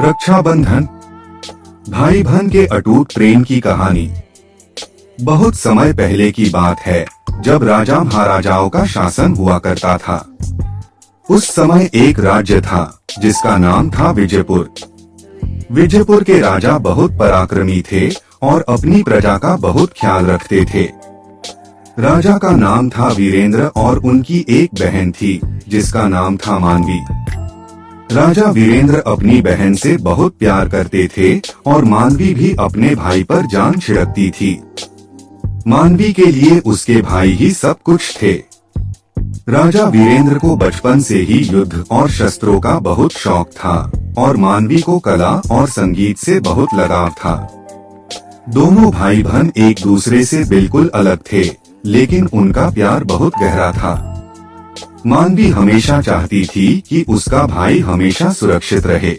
रक्षाबंधन भाई बहन के अटूट प्रेम की कहानी। बहुत समय पहले की बात है, जब राजा महाराजाओं का शासन हुआ करता था। उस समय एक राज्य था जिसका नाम था विजयपुर। विजयपुर के राजा बहुत पराक्रमी थे और अपनी प्रजा का बहुत ख्याल रखते थे। राजा का नाम था वीरेंद्र और उनकी एक बहन थी जिसका नाम था मानवी। राजा वीरेंद्र अपनी बहन से बहुत प्यार करते थे और मानवी भी अपने भाई पर जान छिड़कती थी। मानवी के लिए उसके भाई ही सब कुछ थे। राजा वीरेंद्र को बचपन से ही युद्ध और शस्त्रों का बहुत शौक था और मानवी को कला और संगीत से बहुत लगाव था। दोनों भाई बहन एक दूसरे से बिल्कुल अलग थे, लेकिन उनका प्यार बहुत गहरा था। मानवी हमेशा चाहती थी कि उसका भाई हमेशा सुरक्षित रहे।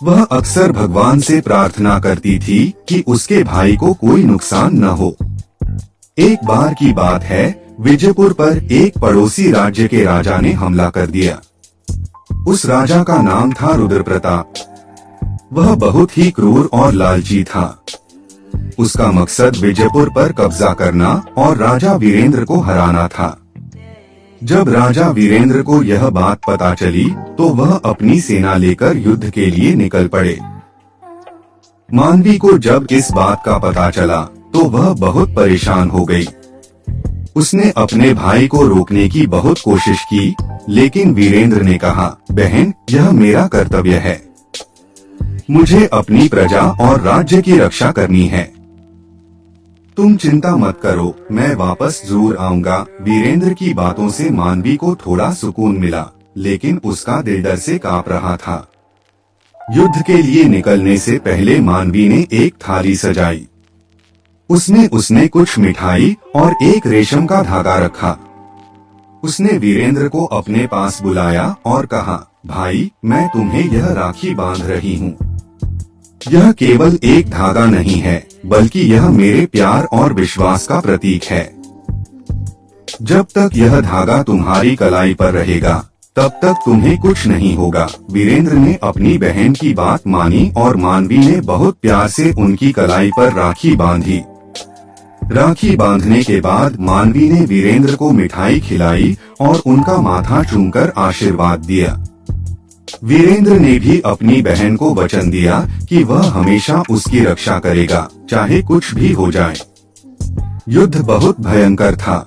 वह अक्सर भगवान से प्रार्थना करती थी कि उसके भाई को कोई नुकसान न हो। एक बार की बात है, विजयपुर पर एक पड़ोसी राज्य के राजा ने हमला कर दिया। उस राजा का नाम था रुद्र प्रताप। वह बहुत ही क्रूर और लालची था। उसका मकसद विजयपुर पर कब्जा करना और राजा वीरेंद्र को हराना था। जब राजा वीरेंद्र को यह बात पता चली तो वह अपनी सेना लेकर युद्ध के लिए निकल पड़े। मानवी को जब इस बात का पता चला तो वह बहुत परेशान हो गई। उसने अपने भाई को रोकने की बहुत कोशिश की, लेकिन वीरेंद्र ने कहा, बहन, यह मेरा कर्तव्य है। मुझे अपनी प्रजा और राज्य की रक्षा करनी है। तुम चिंता मत करो, मैं वापस जरूर आऊंगा। वीरेंद्र की बातों से मानवी को थोड़ा सुकून मिला, लेकिन उसका दिल डर से कांप रहा था। युद्ध के लिए निकलने से पहले मानवी ने एक थाली सजाई। उसने कुछ मिठाई और एक रेशम का धागा रखा। उसने वीरेंद्र को अपने पास बुलाया और कहा, भाई, मैं तुम्हें यह राखी बांध रही हूँ। यह केवल एक धागा नहीं है, बल्कि यह मेरे प्यार और विश्वास का प्रतीक है। जब तक यह धागा तुम्हारी कलाई पर रहेगा, तब तक तुम्हें कुछ नहीं होगा। वीरेंद्र ने अपनी बहन की बात मानी और मानवी ने बहुत प्यार से उनकी कलाई पर राखी बांधी। राखी बांधने के बाद मानवी ने वीरेंद्र को मिठाई खिलाई और उनका माथा चूमकर आशीर्वाद दिया। वीरेंद्र ने भी अपनी बहन को वचन दिया कि वह हमेशा उसकी रक्षा करेगा, चाहे कुछ भी हो जाए। युद्ध बहुत भयंकर था।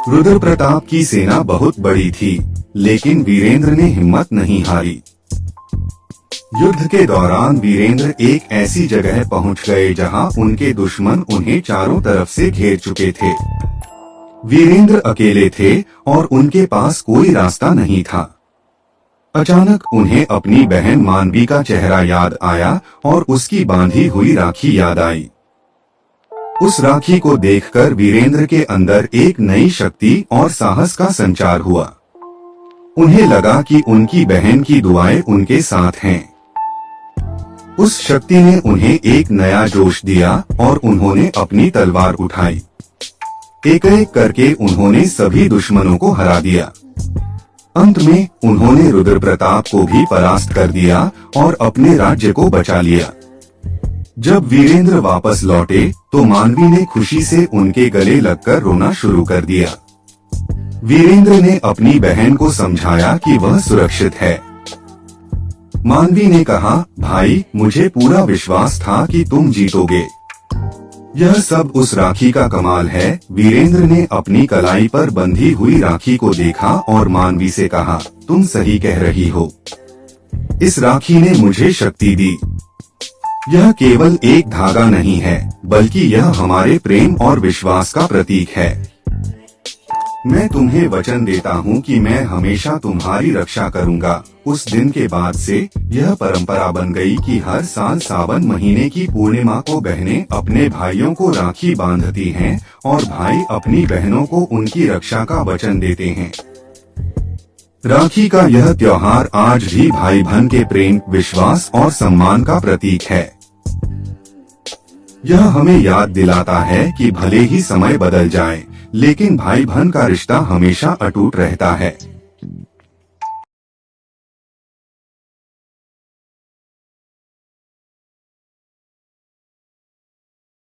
रुद्र प्रताप की सेना बहुत बड़ी थी, लेकिन वीरेंद्र ने हिम्मत नहीं हारी। युद्ध के दौरान वीरेंद्र एक ऐसी जगह पहुंच गए जहां उनके दुश्मन उन्हें चारों तरफ से घेर चुके थे। वीरेंद्र अकेले थे और उनके पास कोई रास्ता नहीं था। अचानक उन्हें अपनी बहन मानवी का चेहरा याद आया और उसकी बांधी हुई राखी याद आई। उस राखी को देखकर वीरेंद्र के अंदर एक नई शक्ति और साहस का संचार हुआ। उन्हें लगा कि उनकी बहन की दुआएं उनके साथ हैं। उस शक्ति ने उन्हें एक नया जोश दिया और उन्होंने अपनी तलवार उठाई। एक एक करके उन्होंने सभी दुश्मनों को हरा दिया। अंत में उन्होंने रुद्र प्रताप को भी परास्त कर दिया और अपने राज्य को बचा लिया। जब वीरेंद्र वापस लौटे तो मानवी ने खुशी से उनके गले लगकर रोना शुरू कर दिया। वीरेंद्र ने अपनी बहन को समझाया कि वह सुरक्षित है। मानवी ने कहा, भाई, मुझे पूरा विश्वास था कि तुम जीतोगे। यह सब उस राखी का कमाल है। वीरेंद्र ने अपनी कलाई पर बंधी हुई राखी को देखा और मानवी से कहा, तुम सही कह रही हो। इस राखी ने मुझे शक्ति दी। यह केवल एक धागा नहीं है, बल्कि यह हमारे प्रेम और विश्वास का प्रतीक है। मैं तुम्हें वचन देता हूँ कि मैं हमेशा तुम्हारी रक्षा करूँगा। उस दिन के बाद से यह परंपरा बन गई कि हर साल सावन महीने की पूर्णिमा को बहनें अपने भाइयों को राखी बांधती हैं और भाई अपनी बहनों को उनकी रक्षा का वचन देते हैं। राखी का यह त्योहार आज भी भाई बहन के प्रेम, विश्वास और सम्मान का प्रतीक है। यह हमें याद दिलाता है कि भले ही समय बदल जाए, लेकिन भाई बहन का रिश्ता हमेशा अटूट रहता है।